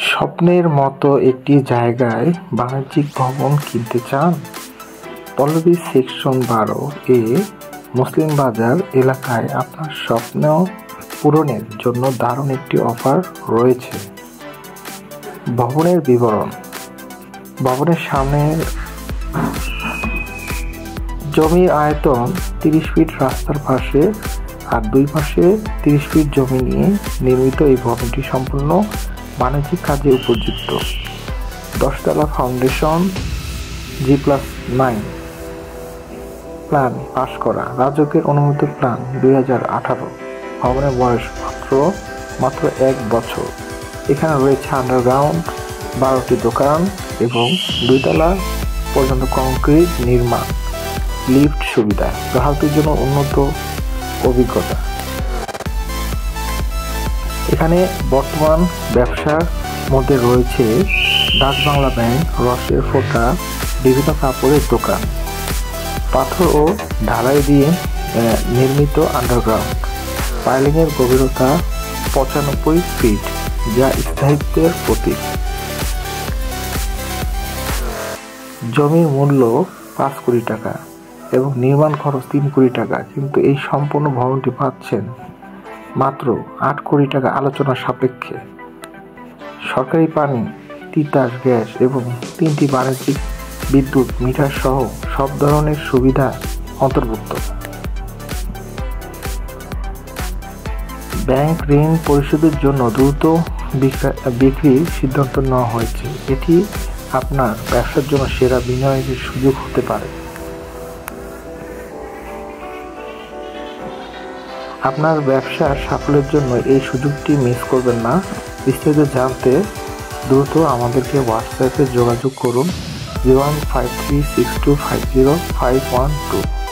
স্বপ্নের মতো একটি জায়গায় বাণিজ্যিক ভবন কিনতে চান? পল্লবী সেকশন 12 এ মুসলিম বাজার এলাকায় আপনার স্বপ্ন পূরণের জন্য দারুণ একটি অফার রয়েছে। ভবনের বিবরণ। ভবনের সামনের জমির আয়তন 30 ফিট, রাস্তার পাশে আর দুই পাশে 30 ফিট জমি নিয়ে নির্মিত এই ভবনটি সম্পূর্ণ বাণিজ্যিক কাজে উপযুক্ত। 10 তলা ফাউন্ডেশন, G+9 প্ল্যান পাস করা, রাজুকের অনুমোদিত প্ল্যান 2018। ভবনের বয়স মাত্র 1 বছর। এখানে রয়েছে আন্ডারগ্রাউন্ড 12টি দোকান এবং 2 তলা পর্যন্ত কংক্রিট নির্মাণ, লিফট সুবিধা, গ্রাহকদের জন্য উন্নত অভিজ্ঞতা। এখানে বর্তমান ব্যবসার মধ্যে রয়েছে ডাচ বাংলা ব্যাংক, রসের ফোঁটা, বিভিন্ন কাপড়ের দোকান, পাথর ও ঢালাই দিয়ে নির্মিত আন্ডারগ্রাউন্ড, পাইলিংয়ের গভীরতা 95 ফিট, যা স্থায়িত্বের প্রতীক। জমির মূল্য 5 কোটি টাকা এবং নির্মাণ খরচ 3 কোটি টাকা, কিন্তু এই সম্পূর্ণ ভবনটি পাচ্ছেন মাত্র 8 কোটি টাকা আলোচনা সাপেক্ষে। সরকারি পানি, তিতাস গ্যাস এবং 3টি বাণিজ্যিক বিদ্যুৎ মিটার সহ সব ধরনের সুবিধা অন্তর্ভুক্ত। ব্যাংক ঋণ পরিশোধের জন্য দ্রুত বিক্রির সিদ্ধান্ত নেওয়া হয়েছে। এটি আপনার ব্যবসার জন্য সেরা বিনিয়োগের সুযোগ হতে পারে। আপনার ব্যবসার সাফল্যের জন্য এই সুযোগটি মিস করবেন না। বিস্তারিত জানতে দ্রুত আমাদেরকে হোয়াটসঅ্যাপে যোগাযোগ করুন 01536250 512।